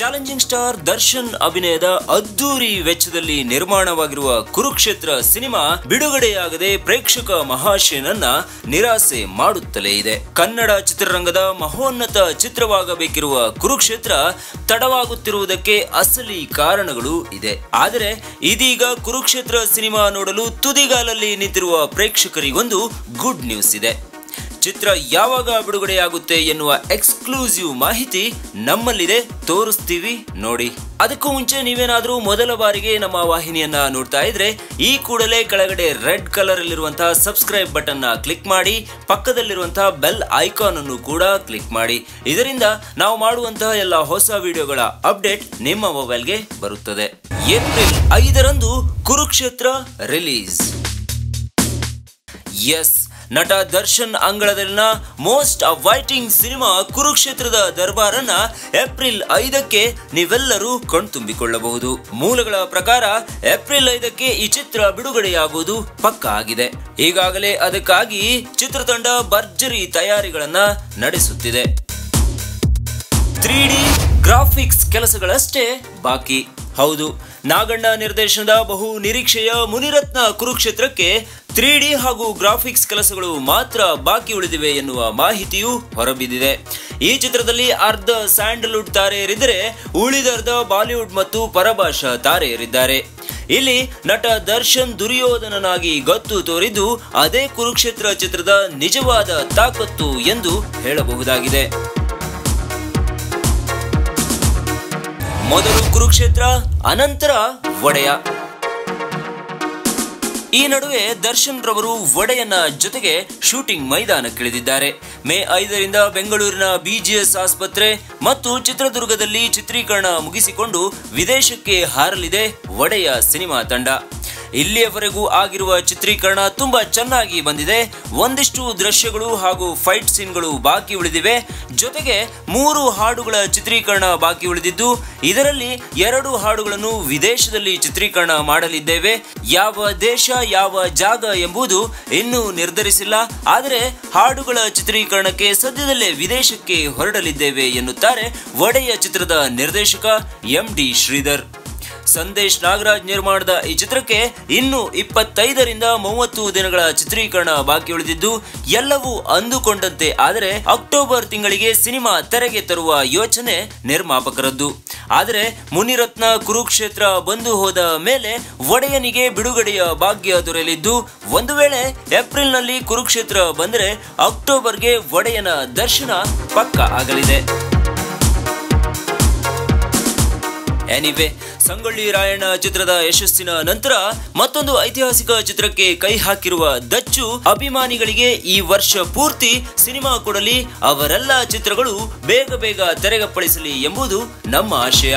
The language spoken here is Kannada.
ಚಾಲೆಂಜಿಂಗ್ ಸ್ಟಾರ್ ದರ್ಶನ್ ಅಭಿನಯದ ಅದ್ದೂರಿ ವೆಚ್ಚದಲ್ಲಿ ನಿರ್ಮಾಣವಾಗಿರುವ ಕುರುಕ್ಷೇತ್ರ ಸಿನಿಮಾ ಬಿಡುಗಡೆಯಾಗದೆ ಪ್ರೇಕ್ಷಕ ಮಹಾಶಯನನ್ನ ನಿರಾಸೆ ಮಾಡುತ್ತಲೇ ಇದೆ. ಕನ್ನಡ ಚಿತ್ರರಂಗದ ಮಹೋನ್ನತ ಚಿತ್ರವಾಗಬೇಕಿರುವ ಕುರುಕ್ಷೇತ್ರ ತಡವಾಗುತ್ತಿರುವುದಕ್ಕೆ ಅಸಲಿ ಕಾರಣಗಳು ಇದೆ. ಆದರೆ ಇದೀಗ ಕುರುಕ್ಷೇತ್ರ ಸಿನಿಮಾ ನೋಡಲು ತುದಿಗಾಲಲ್ಲಿ ನಿಂತಿರುವ ಪ್ರೇಕ್ಷಕರಿಗೊಂದು ಗುಡ್ ನ್ಯೂಸ್ ಇದೆ. ಚಿತ್ರ ಯಾವಾಗ ಬಿಡುಗಡೆಯಾಗುತ್ತೆ ಎನ್ನುವ ಎಕ್ಸ್ಕ್ಲೂಸಿವ್ ಮಾಹಿತಿ ನಮ್ಮಲ್ಲಿದೆ, ತೋರಿಸ್ತೀವಿ ನೋಡಿ. ಅದಕ್ಕೂ ಮುಂಚೆ ನೀವೇನಾದ್ರೂ ಮೊದಲ ಬಾರಿಗೆ ನಮ್ಮ ವಾಹಿನಿಯನ್ನ ನೋಡ್ತಾ ಇದ್ರೆ ಈ ಕೂಡಲೇ ಕೆಳಗಡೆ ರೆಡ್ ಕಲರ್ ಅಲ್ಲಿರುವಂತಹ ಸಬ್ಸ್ಕ್ರೈಬ್ ಬಟನ್ ನ ಕ್ಲಿಕ್ ಮಾಡಿ, ಪಕ್ಕದಲ್ಲಿರುವಂತಹ ಬೆಲ್ ಐಕಾನ್ ಅನ್ನು ಕೂಡ ಕ್ಲಿಕ್ ಮಾಡಿ. ಇದರಿಂದ ನಾವು ಮಾಡುವಂತಹ ಎಲ್ಲ ಹೊಸ ವಿಡಿಯೋಗಳ ಅಪ್ಡೇಟ್ ನಿಮ್ಮ ಮೊಬೈಲ್ಗೆ ಬರುತ್ತದೆ. ಏಪ್ರಿಲ್ 5ರಂದು ಕುರುಕ್ಷೇತ್ರ ರಿಲೀಸ್. ಎಸ್, ನಟ ದರ್ಶನ್ ಅಂಗಳದಲ್ಲಿನ ಮೋಸ್ಟ್ ಅವೈಟಿಂಗ್ ಸಿನಿಮಾ ಕುರುಕ್ಷೇತ್ರದ ದರ್ಬಾರನ್ನ ಏಪ್ರಿಲ್ 5ಕ್ಕೆ ನೀವೆಲ್ಲರೂ ಕಣ್ತುಂಬಿಕೊಳ್ಳಬಹುದು. ಮೂಲಗಳ ಪ್ರಕಾರ ಏಪ್ರಿಲ್ 5ಕ್ಕೆ ಈ ಚಿತ್ರ ಬಿಡುಗಡೆಯಾಗುವುದು ಪಕ್ಕಾ ಆಗಿದೆ. ಈಗಾಗಲೇ ಅದಕ್ಕಾಗಿ ಚಿತ್ರತಂಡ ಭರ್ಜರಿ ತಯಾರಿಗಳನ್ನ ನಡೆಸುತ್ತಿದೆ. 3D ಗ್ರಾಫಿಕ್ಸ್ ಕೆಲಸಗಳಷ್ಟೇ ಬಾಕಿ. ಹೌದು, ನಾಗಣ್ಣ ನಿರ್ದೇಶನದ ಬಹು ನಿರೀಕ್ಷೆಯ ಮುನಿರತ್ನ ಕುರುಕ್ಷೇತ್ರಕ್ಕೆ 3D ಹಾಗೂ ಗ್ರಾಫಿಕ್ಸ್ ಕೆಲಸಗಳು ಮಾತ್ರ ಬಾಕಿ ಉಳಿದಿವೆ ಎನ್ನುವ ಮಾಹಿತಿಯು ಹೊರಬಿದ್ದಿದೆ. ಈ ಚಿತ್ರದಲ್ಲಿ ಅರ್ಧ ಸ್ಯಾಂಡಲ್ವುಡ್ ತಾರೆಯರಿದ್ದರೆ ಉಳಿದರ್ಧ ಬಾಲಿವುಡ್ ಮತ್ತು ಪರಭಾಷಾ ತಾರೆಯರಿದ್ದಾರೆ. ಇಲ್ಲಿ ನಟ ದರ್ಶನ್ ದುರ್ಯೋಧನನಾಗಿ ಗತ್ತು ತೋರಿದ್ದು ಅದೇ ಕುರುಕ್ಷೇತ್ರ ಚಿತ್ರದ ನಿಜವಾದ ತಾಕತ್ತು ಎಂದು ಹೇಳಬಹುದಾಗಿದೆ. ಮೊದಲು ಕುರುಕ್ಷೇತ್ರ, ಅನಂತರ ಒಡೆಯ. ಈ ನಡುವೆ ದರ್ಶನ್ ರವರು ಒಡೆಯನ ಜೊತೆಗೆ ಶೂಟಿಂಗ್ ಮೈದಾನಕ್ಕಿಳಿದಿದ್ದಾರೆ. ಮೇ 5ರಿಂದ ಬೆಂಗಳೂರಿನ BGS ಆಸ್ಪತ್ರೆ ಮತ್ತು ಚಿತ್ರದುರ್ಗದಲ್ಲಿ ಚಿತ್ರೀಕರಣ ಮುಗಿಸಿಕೊಂಡು ವಿದೇಶಕ್ಕೆ ಹಾರಲಿದೆ ಒಡೆಯ ಸಿನಿಮಾ ತಂಡ. ಇಲ್ಲಿಯವರೆಗೂ ಆಗಿರುವ ಚಿತ್ರೀಕರಣ ತುಂಬಾ ಚೆನ್ನಾಗಿ ಬಂದಿದೆ. ಒಂದಿಷ್ಟು ದೃಶ್ಯಗಳು ಹಾಗೂ ಫೈಟ್ ಸೀನ್ಗಳು ಬಾಕಿ ಉಳಿದಿವೆ. ಜೊತೆಗೆ 3 ಹಾಡುಗಳ ಚಿತ್ರೀಕರಣ ಬಾಕಿ ಉಳಿದಿದ್ದು, ಇದರಲ್ಲಿ 2 ಹಾಡುಗಳನ್ನು ವಿದೇಶದಲ್ಲಿ ಚಿತ್ರೀಕರಣ ಮಾಡಲಿದ್ದೇವೆ. ಯಾವ ದೇಶ ಯಾವ ಜಾಗ ಎಂಬುದು ಇನ್ನೂ ನಿರ್ಧರಿಸಿಲ್ಲ. ಆದರೆ ಹಾಡುಗಳ ಚಿತ್ರೀಕರಣಕ್ಕೆ ಸದ್ಯದಲ್ಲೇ ವಿದೇಶಕ್ಕೆ ಹೊರಡಲಿದ್ದೇವೆ ಎನ್ನುತ್ತಾರೆ ಒಡೆಯ ಚಿತ್ರದ ನಿರ್ದೇಶಕ MD ಶ್ರೀಧರ್. ಸಂದೇಶ್ ನಾಗರಾಜ್ ನಿರ್ಮಾಣದ ಈ ಚಿತ್ರಕ್ಕೆ ಇನ್ನು 25ರಿಂದ 30 ದಿನಗಳ ಚಿತ್ರೀಕರಣ ಬಾಕಿ ಉಳಿದಿದ್ದು, ಎಲ್ಲವೂ ಅಂದುಕೊಂಡಂತೆ ಆದರೆ ಅಕ್ಟೋಬರ್ ತಿಂಗಳಿಗೆ ಸಿನಿಮಾ ತೆರೆಗೆ ತರುವ ಯೋಚನೆ ನಿರ್ಮಾಪಕರದ್ದು. ಆದರೆ ಮುನಿರತ್ನ ಕುರುಕ್ಷೇತ್ರ ಬಂದು ಹೋದ ಮೇಲೆ ಒಡೆಯನಿಗೆ ಬಿಡುಗಡೆಯ ಭಾಗ್ಯ ದೊರೆಯಲಿದ್ದು, ಒಂದು ವೇಳೆ ಏಪ್ರಿಲ್ನಲ್ಲಿ ಕುರುಕ್ಷೇತ್ರ ಬಂದರೆ ಅಕ್ಟೋಬರ್ಗೆ ಒಡೆಯನ ದರ್ಶನ ಪಕ್ಕಾ ಆಗಲಿದೆ. ಎನಿವೆ, ಸಂಗೊಳ್ಳಿ ರಾಯಣ್ಣ ಚಿತ್ರದ ಯಶಸ್ಸಿನ ನಂತರ ಮತ್ತೊಂದು ಐತಿಹಾಸಿಕ ಚಿತ್ರಕ್ಕೆ ಕೈ ಹಾಕಿರುವ ದಚ್ಚು ಅಭಿಮಾನಿಗಳಿಗೆ ಈ ವರ್ಷ ಪೂರ್ತಿ ಸಿನಿಮಾ ಕೊಡಲಿ, ಅವರೆಲ್ಲ ಚಿತ್ರಗಳು ಬೇಗ ಬೇಗ ತೆರೆಗಪ್ಪಳಿಸಲಿ ಎಂಬುದು ನಮ್ಮ ಆಶಯ.